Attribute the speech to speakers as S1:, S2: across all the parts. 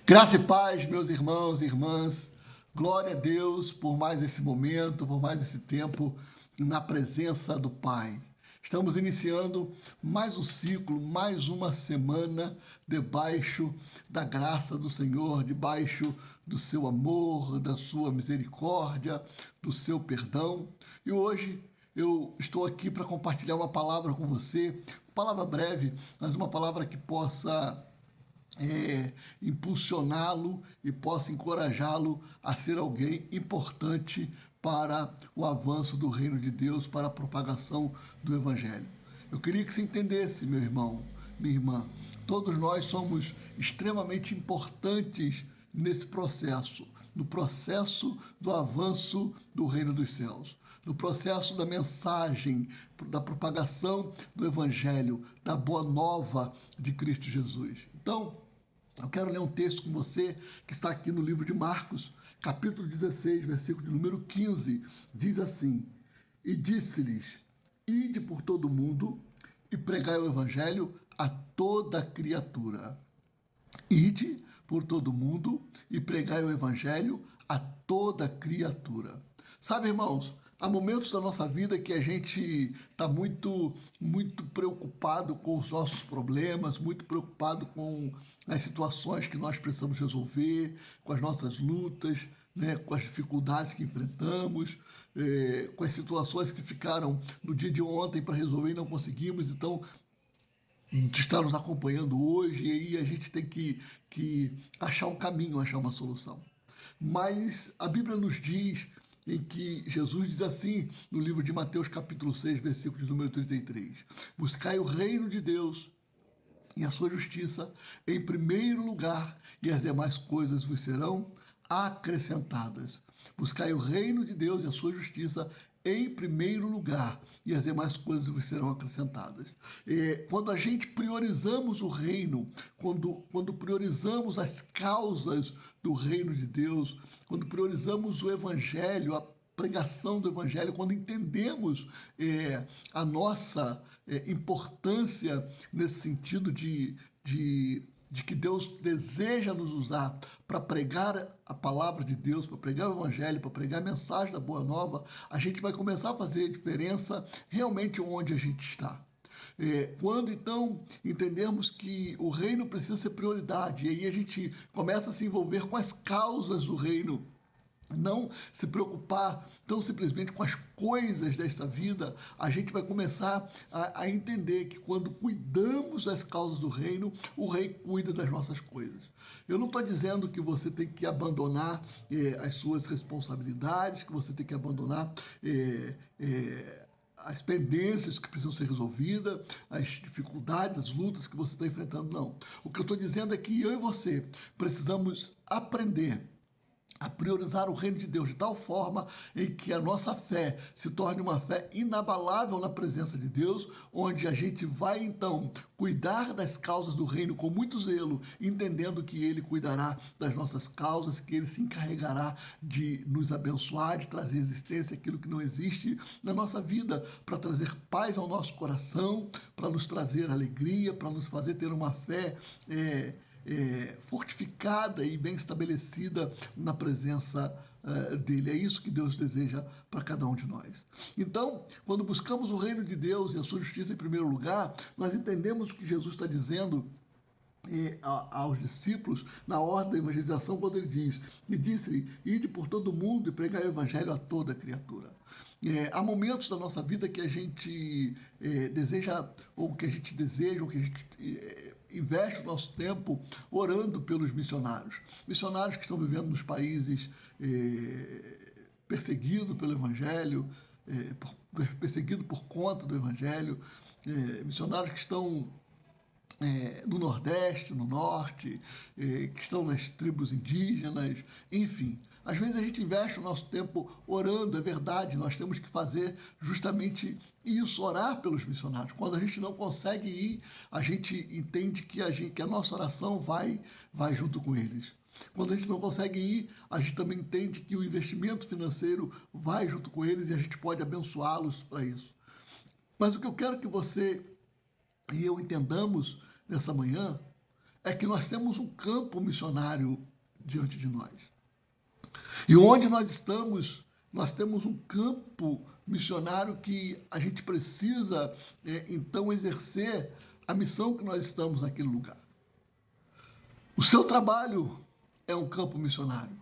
S1: Graça e paz, meus irmãos e irmãs. Glória a Deus por mais esse momento, por mais esse tempo na presença do Pai. Estamos iniciando mais um ciclo, mais uma semana debaixo da graça do Senhor, debaixo do seu amor, da sua misericórdia, do seu perdão. E hoje eu estou aqui para compartilhar uma palavra com você, palavra breve, mas uma palavra que possa impulsioná-lo e possa encorajá-lo a ser alguém importante para o avanço do reino de Deus, para a propagação do Evangelho. Eu queria que você entendesse, meu irmão, minha irmã, todos nós somos extremamente importantes nesse processo, no processo do avanço do reino dos céus, no processo da mensagem, da propagação do Evangelho, da boa nova de Cristo Jesus. Então, eu quero ler um texto com você que está aqui no livro de Marcos, capítulo 16, versículo de número 15. Diz assim: E disse-lhes: Ide por todo o mundo e pregai o evangelho a toda criatura. Ide por todo o mundo e pregai o evangelho a toda criatura. Sabe, irmãos, há momentos da nossa vida que a gente está muito preocupado com os nossos problemas, muito preocupado com as situações que nós precisamos resolver, com as nossas lutas, né, com as dificuldades que enfrentamos, com as situações que ficaram no dia de ontem para resolver e não conseguimos. Então, está nos acompanhando hoje, e aí a gente tem que achar um caminho, achar uma solução. Mas a Bíblia nos diz em que Jesus diz assim, no livro de Mateus capítulo 6, versículo de número 33, buscai o reino de Deus e a sua justiça em primeiro lugar, e as demais coisas vos serão acrescentadas. Buscai o reino de Deus e a sua justiça em primeiro lugar, e as demais coisas vos serão acrescentadas. Quando a gente priorizamos o reino, quando priorizamos as causas do reino de Deus, quando priorizamos o evangelho, a pregação do evangelho, quando entendemos a nossa importância nesse sentido de que Deus deseja nos usar para pregar a palavra de Deus, para pregar o evangelho, para pregar a mensagem da boa nova, a gente vai começar a fazer diferença realmente onde a gente está. Quando então entendermos que o reino precisa ser prioridade, e aí a gente começa a se envolver com as causas do reino, não se preocupar tão simplesmente com as coisas desta vida, a gente vai começar a entender que quando cuidamos das causas do reino, o rei cuida das nossas coisas. Eu não estou dizendo que você tem que abandonar as suas responsabilidades, que você tem que abandonar as pendências que precisam ser resolvidas, as dificuldades, as lutas que você está enfrentando, não. O que eu estou dizendo é que eu e você precisamos aprender a priorizar o reino de Deus de tal forma em que a nossa fé se torne uma fé inabalável na presença de Deus, onde a gente vai então cuidar das causas do reino com muito zelo, entendendo que Ele cuidará das nossas causas, que Ele se encarregará de nos abençoar, de trazer existência aquilo que não existe na nossa vida, para trazer paz ao nosso coração, para nos trazer alegria, para nos fazer ter uma fé fortificada e bem estabelecida na presença dele. É isso que Deus deseja para cada um de nós. Então, quando buscamos o reino de Deus e a sua justiça em primeiro lugar, nós entendemos o que Jesus está dizendo aos discípulos na ordem da evangelização, quando ele diz: e disse-lhe, ide por todo o mundo e pregai o evangelho a toda criatura. Há momentos da nossa vida que a gente deseja, ou que a gente investe o nosso tempo orando pelos missionários. Missionários que estão vivendo nos países perseguidos pelo Evangelho, perseguidos por conta do Evangelho, missionários que estão no Nordeste, no Norte, que estão nas tribos indígenas, enfim. Às vezes a gente investe o nosso tempo orando, é verdade, nós temos que fazer justamente isso, orar pelos missionários. Quando a gente não consegue ir, a gente entende que a nossa oração vai junto com eles. Quando a gente não consegue ir, a gente também entende que o investimento financeiro vai junto com eles e a gente pode abençoá-los para isso. Mas o que eu quero que você e eu entendamos nessa manhã é que nós temos um campo missionário diante de nós. E onde nós estamos, nós temos um campo missionário que a gente precisa, então, exercer a missão que nós estamos naquele lugar. O seu trabalho é um campo missionário.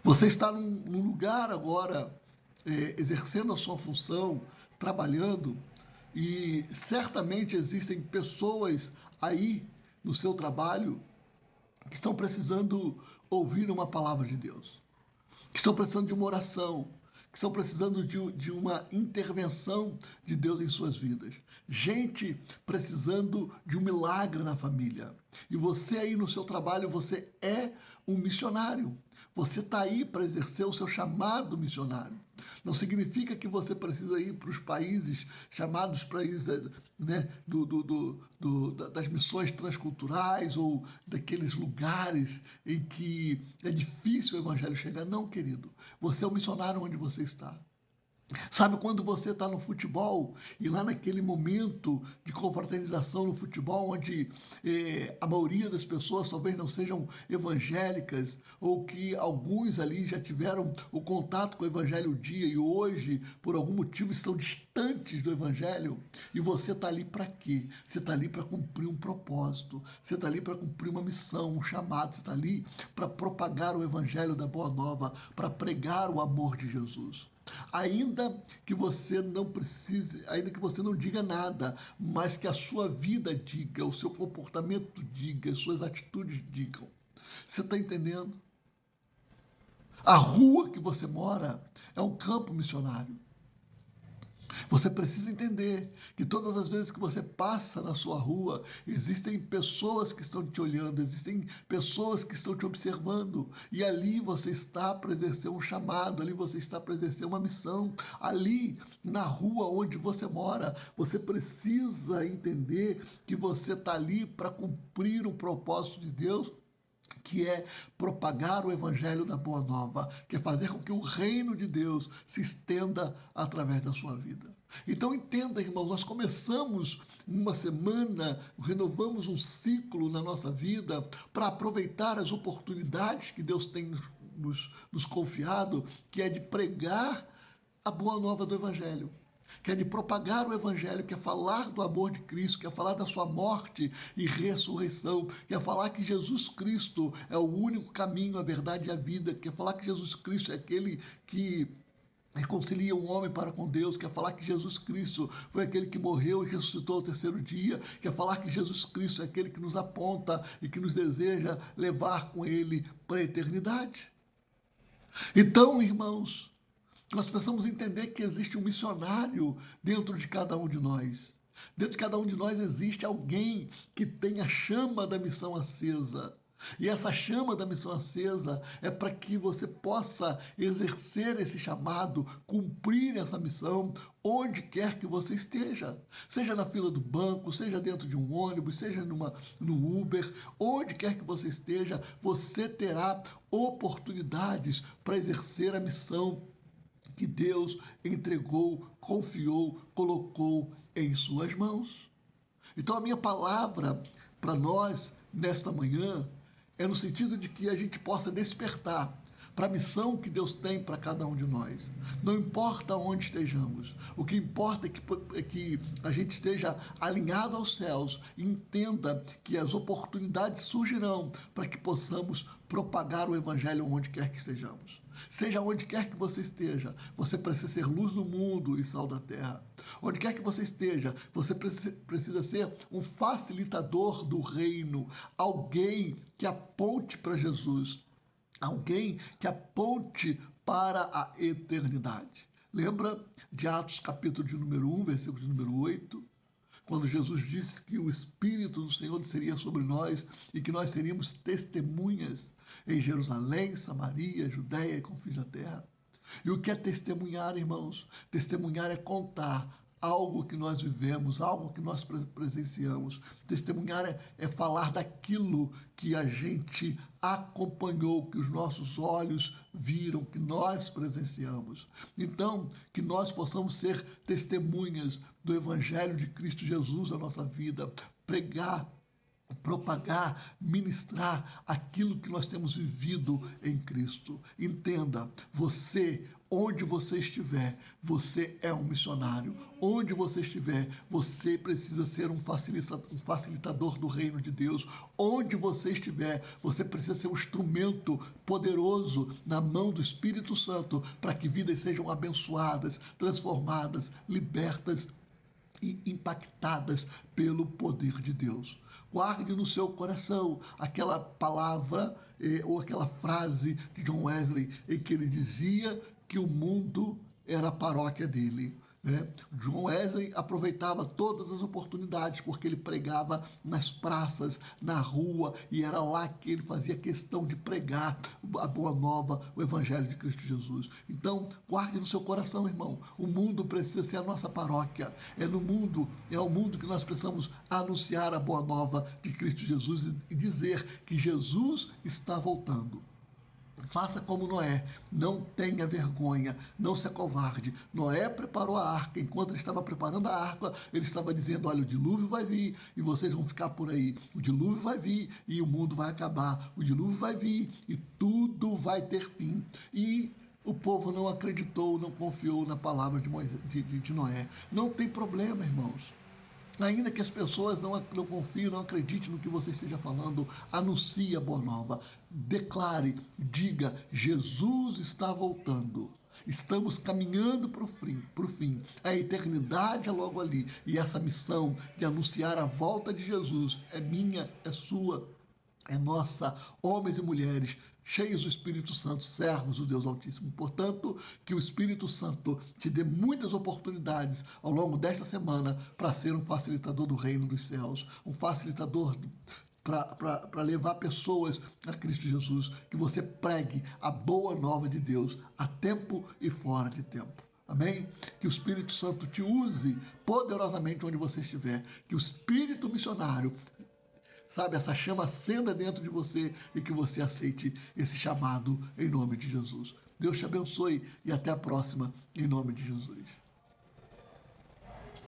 S1: Você está num lugar agora, exercendo a sua função, trabalhando, e certamente existem pessoas aí no seu trabalho que estão precisando ouvir uma palavra de Deus, que estão precisando de uma oração, que estão precisando de uma intervenção de Deus em suas vidas. Gente precisando de um milagre na família. E você aí no seu trabalho, você é um missionário. Você está aí para exercer o seu chamado missionário. Não significa que você precisa ir para os países chamados países, né, das missões transculturais ou daqueles lugares em que é difícil o evangelho chegar. Não, querido. Você é um missionário onde você está. Sabe quando você está no futebol e lá naquele momento de confraternização no futebol, onde a maioria das pessoas talvez não sejam evangélicas ou que alguns ali já tiveram o contato com o evangelho um dia e hoje, por algum motivo, estão distantes do evangelho, e você está ali para quê? Você está ali para cumprir um propósito, você está ali para cumprir uma missão, um chamado, você está ali para propagar o evangelho da Boa Nova, para pregar o amor de Jesus. Ainda que você não precise, ainda que você não diga nada, mas que a sua vida diga, o seu comportamento diga, as suas atitudes digam. Você está entendendo? A rua que você mora é um campo missionário. Você precisa entender que todas as vezes que você passa na sua rua, existem pessoas que estão te olhando, existem pessoas que estão te observando, e ali você está para exercer um chamado, ali você está para exercer uma missão. Ali, na rua onde você mora, você precisa entender que você está ali para cumprir um propósito de Deus, que é propagar o evangelho da Boa Nova, que é fazer com que o reino de Deus se estenda através da sua vida. Então entenda, irmãos, nós começamos uma semana, renovamos um ciclo na nossa vida para aproveitar as oportunidades que Deus tem nos confiado, que é de pregar a Boa Nova do evangelho, que é de propagar o evangelho, que é falar do amor de Cristo, que é falar da sua morte e ressurreição, que é falar que Jesus Cristo é o único caminho, a verdade e a vida, que é falar que Jesus Cristo é aquele que reconcilia um homem para com Deus, quer falar que Jesus Cristo foi aquele que morreu e ressuscitou ao terceiro dia, quer falar que Jesus Cristo é aquele que nos aponta e que nos deseja levar com ele para a eternidade. Então, irmãos, nós precisamos entender que existe um missionário dentro de cada um de nós. Dentro de cada um de nós existe alguém que tem a chama da missão acesa. E essa chama da missão acesa é para que você possa exercer esse chamado, cumprir essa missão, onde quer que você esteja. Seja na fila do banco, seja dentro de um ônibus, seja no Uber, onde quer que você esteja, você terá oportunidades para exercer a missão que Deus entregou, confiou, colocou em suas mãos. Então a minha palavra para nós, nesta manhã, é no sentido de que a gente possa despertar para a missão que Deus tem para cada um de nós. Não importa onde estejamos, o que importa é que a gente esteja alinhado aos céus e entenda que as oportunidades surgirão para que possamos propagar o evangelho onde quer que estejamos. Seja onde quer que você esteja, você precisa ser luz do mundo e sal da terra. Onde quer que você esteja, você precisa ser um facilitador do reino, alguém que aponte para Jesus, alguém que aponte para a eternidade. Lembra de Atos capítulo de número 1, versículo de número 8? Quando Jesus disse que o Espírito do Senhor seria sobre nós e que nós seríamos testemunhas em Jerusalém, Samaria, Judéia e confins da terra. E o que é testemunhar, irmãos? Testemunhar é contar algo que nós vivemos, algo que nós presenciamos. Testemunhar é falar daquilo que a gente acompanhou, que os nossos olhos viram, que nós presenciamos. Então, que nós possamos ser testemunhas do Evangelho de Cristo Jesus na nossa vida, pregar propagar, ministrar aquilo que nós temos vivido em Cristo. Entenda, você, onde você estiver, você é um missionário. Onde você estiver, você precisa ser um facilitador do reino de Deus. Onde você estiver, você precisa ser um instrumento poderoso na mão do Espírito Santo para que vidas sejam abençoadas, transformadas, libertas e impactadas pelo poder de Deus. Guarde no seu coração aquela palavra ou aquela frase de John Wesley em que ele dizia que o mundo era a paróquia dele. John Wesley aproveitava todas as oportunidades porque ele pregava nas praças, na rua, e era lá que ele fazia questão de pregar a boa nova, o Evangelho de Cristo Jesus. Então, guarde no seu coração, irmão, o mundo precisa ser a nossa paróquia. É ao mundo que nós precisamos anunciar a boa nova de Cristo Jesus e dizer que Jesus está voltando. Faça como Noé, não tenha vergonha, não se acovarde. Noé preparou a arca, enquanto ele estava preparando a arca, ele estava dizendo, olha, o dilúvio vai vir e vocês vão ficar por aí. O dilúvio vai vir e o mundo vai acabar. O dilúvio vai vir e tudo vai ter fim. E o povo não acreditou, não confiou na palavra de Noé. Não tem problema, irmãos. Ainda que as pessoas não confiem, não acreditem no que você esteja falando, anuncie a boa nova, declare, diga, Jesus está voltando. Estamos caminhando para o fim. A eternidade é logo ali. E essa missão de anunciar a volta de Jesus é minha, é sua, é nossa, homens e mulheres cheios do Espírito Santo, servos do Deus Altíssimo. Portanto, que o Espírito Santo te dê muitas oportunidades ao longo desta semana para ser um facilitador do reino dos céus, um facilitador para levar pessoas a Cristo Jesus, que você pregue a boa nova de Deus a tempo e fora de tempo. Amém? Que o Espírito Santo te use poderosamente onde você estiver, que o Espírito missionário, sabe, essa chama acenda dentro de você e que você aceite esse chamado em nome de Jesus. Deus te abençoe e até a próxima, em nome de Jesus.